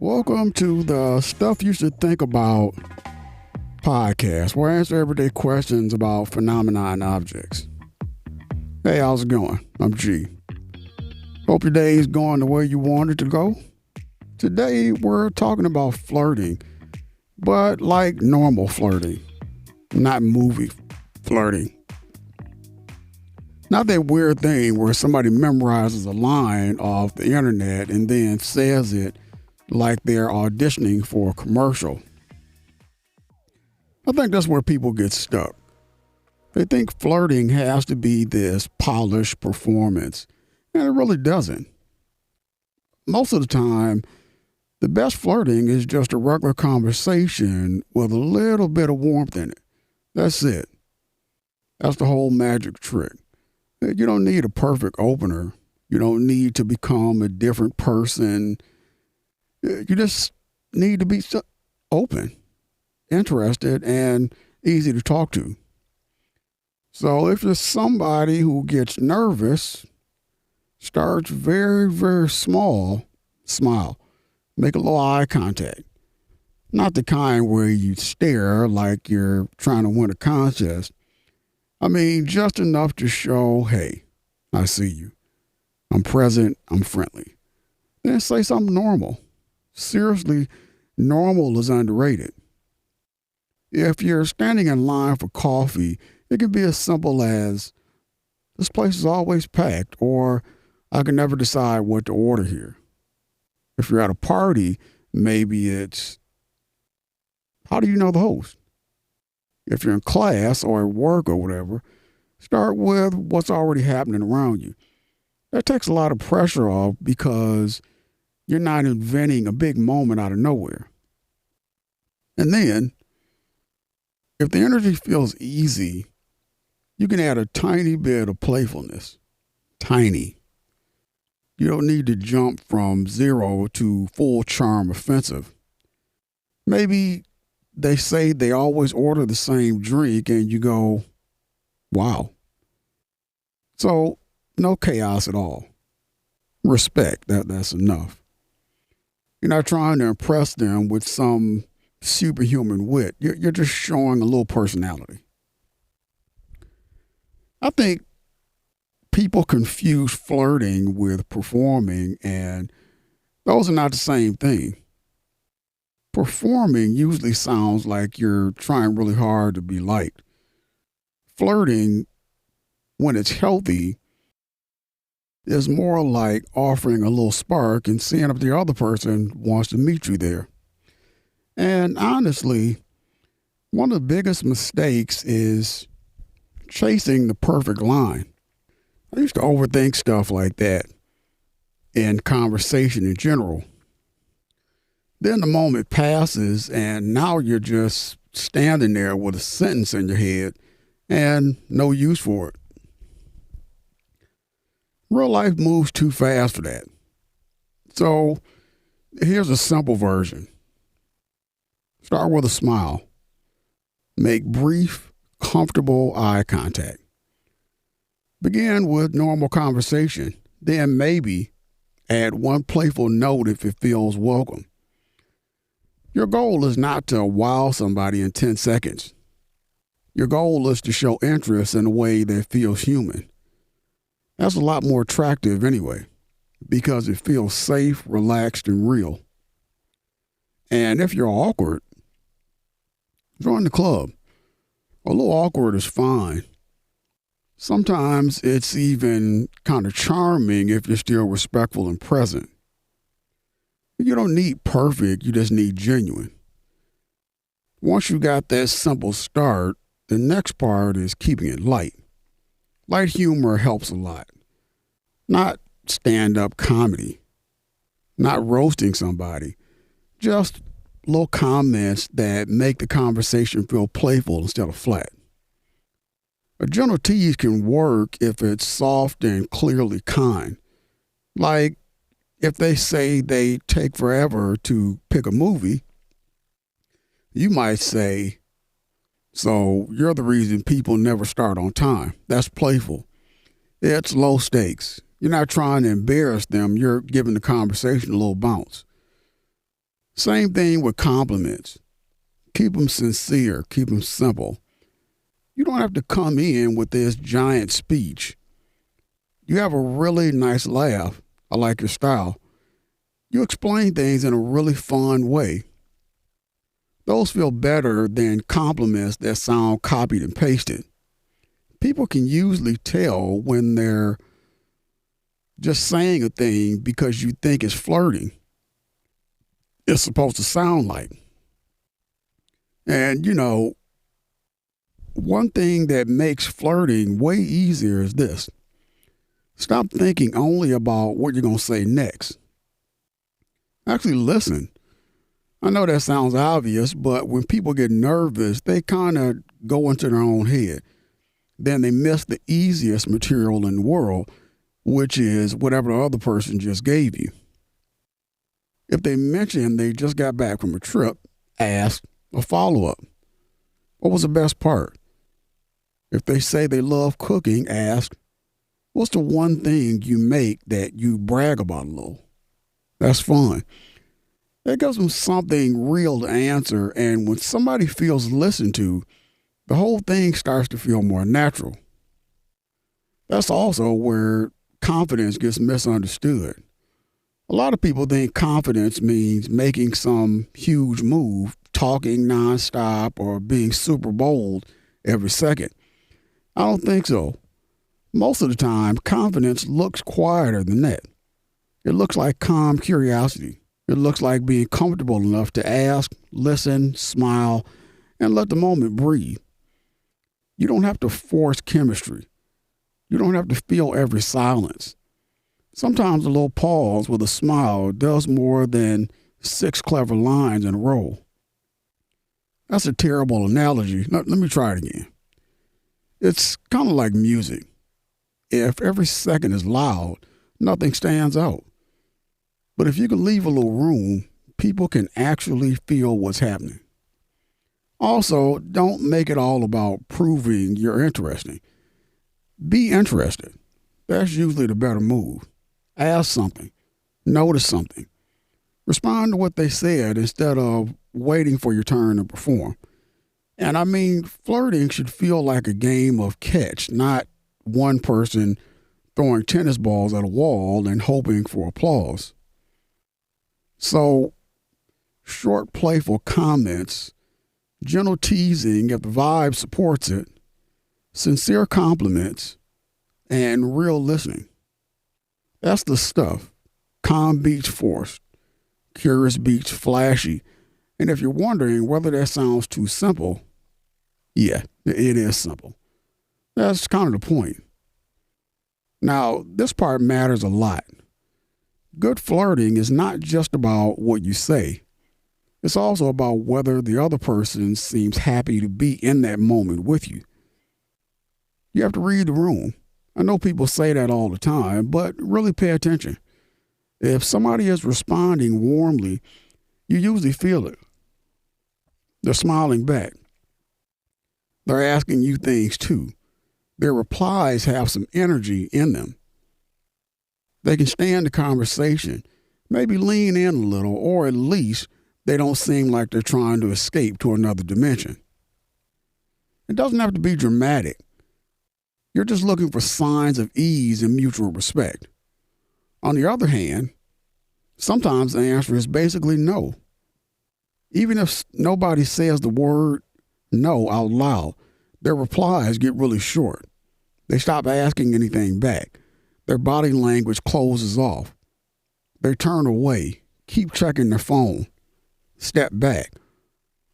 Welcome to the Stuff You Should Think About podcast, where I answer everyday questions about phenomena and objects. Hey, how's it going? I'm G. Hope your day is going the way you want it to go. Today, we're talking about flirting, but like normal flirting, not movie flirting. Not that weird thing where somebody memorizes a line off the internet and then says it like they're auditioning for a commercial. I think that's where people get stuck. They think flirting has to be this polished performance, and it really doesn't. Most of the time, the best flirting is just a regular conversation with a little bit of warmth in it. That's it. That's the whole magic trick. You don't need a perfect opener. You don't need to become a different person. You just need to be open, interested, and easy to talk to. So if you're somebody who gets nervous, starts very, very small, smile. Make a little eye contact. Not the kind where you stare like you're trying to win a contest. I mean, just enough to show, hey, I see you. I'm present. I'm friendly. Then say something normal. Seriously, normal is underrated. If you're standing in line for coffee, it can be as simple as, this place is always packed, or I can never decide what to order here. If you're at a party, maybe it's, how do you know the host? If you're in class or at work or whatever, start with what's already happening around you. That takes a lot of pressure off because you're not inventing a big moment out of nowhere. And then, if the energy feels easy, you can add a tiny bit of playfulness. Tiny. You don't need to jump from zero to full charm offensive. Maybe they say they always order the same drink and you go, wow. So, no chaos at all. Respect, that's enough. You're not trying to impress them with some superhuman wit. You're just showing a little personality. I think people confuse flirting with performing, and those are not the same thing. Performing usually sounds like you're trying really hard to be liked. Flirting, when it's healthy, is more like offering a little spark and seeing if the other person wants to meet you there. And honestly, one of the biggest mistakes is chasing the perfect line. I used to overthink stuff like that in conversation in general. Then the moment passes and now you're just standing there with a sentence in your head and no use for it. Real life moves too fast for that. So here's a simple version. Start with a smile. Make brief, comfortable eye contact. Begin with normal conversation. Then maybe add one playful note if it feels welcome. Your goal is not to wow somebody in 10 seconds. Your goal is to show interest in a way that feels human. That's a lot more attractive anyway, because it feels safe, relaxed, and real. And if you're awkward, join the club. A little awkward is fine. Sometimes it's even kind of charming if you're still respectful and present. You don't need perfect, you just need genuine. Once you got that simple start, the next part is keeping it light. Light humor helps a lot. Not stand-up comedy. Not roasting somebody. Just little comments that make the conversation feel playful instead of flat. A gentle tease can work if it's soft and clearly kind. Like if they say they take forever to pick a movie, you might say, so you're the reason people never start on time. That's playful. It's low stakes. You're not trying to embarrass them. You're giving the conversation a little bounce. Same thing with compliments. Keep them sincere, keep them simple. You don't have to come in with this giant speech. You have a really nice laugh. I like your style. You explain things in a really fun way. Those feel better than compliments that sound copied and pasted. People can usually tell when they're just saying a thing because you think it's flirting. It's supposed to sound like. And, one thing that makes flirting way easier is this. Stop thinking only about what you're going to say next. Actually listen. I know that sounds obvious, but when people get nervous, they kind of go into their own head. Then they miss the easiest material in the world, which is whatever the other person just gave you. If they mention they just got back from a trip, ask a follow-up. What was the best part? If they say they love cooking, ask, what's the one thing you make that you brag about a little? That's fun. That gives them something real to answer, and when somebody feels listened to, the whole thing starts to feel more natural. That's also where confidence gets misunderstood. A lot of people think confidence means making some huge move, talking nonstop, or being super bold every second. I don't think so. Most of the time, confidence looks quieter than that. It looks like calm curiosity. It looks like being comfortable enough to ask, listen, smile, and let the moment breathe. You don't have to force chemistry. You don't have to feel every silence. Sometimes a little pause with a smile does more than 6 clever lines in a row. That's a terrible analogy. Let me try it again. It's kind of like music. If every second is loud, nothing stands out. But if you can leave a little room, people can actually feel what's happening. Also, don't make it all about proving you're interesting. Be interested. That's usually the better move. Ask something. Notice something. Respond to what they said instead of waiting for your turn to perform. And I mean, flirting should feel like a game of catch, not one person throwing tennis balls at a wall and hoping for applause. So, short, playful comments, gentle teasing if the vibe supports it, sincere compliments, and real listening. That's the stuff. Calm beats forced. Curious beats flashy. And if you're wondering whether that sounds too simple, yeah, it is simple. That's kind of the point. Now, this part matters a lot. Good flirting is not just about what you say. It's also about whether the other person seems happy to be in that moment with you. You have to read the room. I know people say that all the time, but really pay attention. If somebody is responding warmly, you usually feel it. They're smiling back. They're asking you things too. Their replies have some energy in them. They can stay in the conversation, maybe lean in a little, or at least they don't seem like they're trying to escape to another dimension. It doesn't have to be dramatic. You're just looking for signs of ease and mutual respect. On the other hand, sometimes the answer is basically no. Even if nobody says the word no out loud, their replies get really short. They stop asking anything back. Their body language closes off. They turn away, keep checking their phone, step back,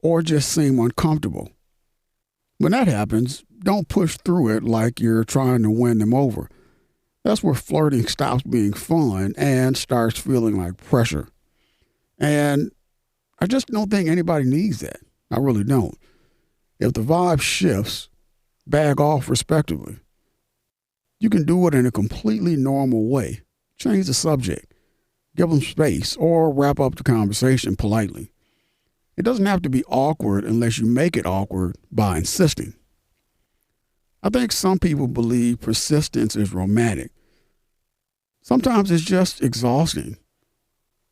or just seem uncomfortable. When that happens, don't push through it like you're trying to win them over. That's where flirting stops being fun and starts feeling like pressure. And I just don't think anybody needs that. I really don't. If the vibe shifts, back off respectively. You can do it in a completely normal way. Change the subject, give them space, or wrap up the conversation politely. It doesn't have to be awkward unless you make it awkward by insisting. I think some people believe persistence is romantic. Sometimes it's just exhausting.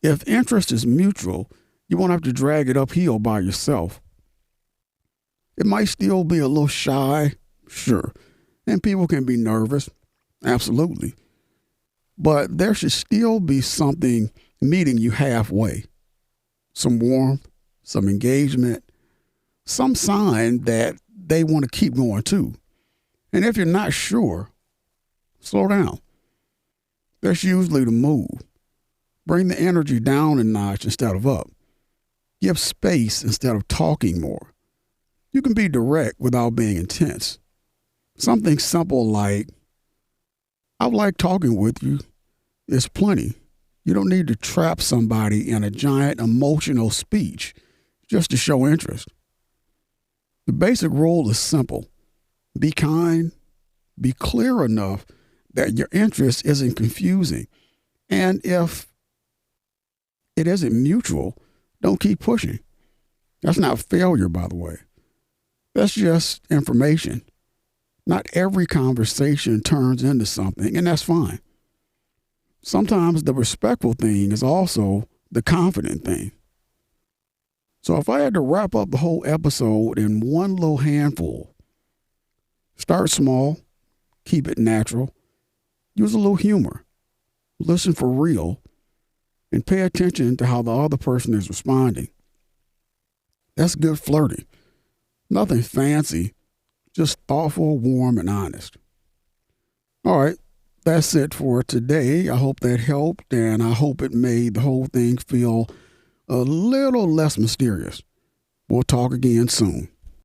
If interest is mutual, You won't have to drag it uphill by yourself. It might still be a little shy, sure, and people can be nervous, absolutely. But there should still be something meeting you halfway. Some warmth, some engagement, some sign that they want to keep going too. And if you're not sure, slow down. That's usually the move. Bring the energy down a notch instead of up. Give space instead of talking more. You can be direct without being intense. Something simple like, I like talking with you. It's plenty. You don't need to trap somebody in a giant emotional speech just to show interest. The basic rule is simple. Be kind. Be clear enough that your interest isn't confusing. And if it isn't mutual, don't keep pushing. That's not failure, by the way. That's just information. Not every conversation turns into something, and that's fine. Sometimes the respectful thing is also the confident thing. So if I had to wrap up the whole episode in one little handful, start small, keep it natural, use a little humor, listen for real, and pay attention to how the other person is responding. That's good flirting. Nothing fancy, just thoughtful, warm, and honest. All right, that's it for today. I hope that helped, and I hope it made the whole thing feel a little less mysterious. We'll talk again soon.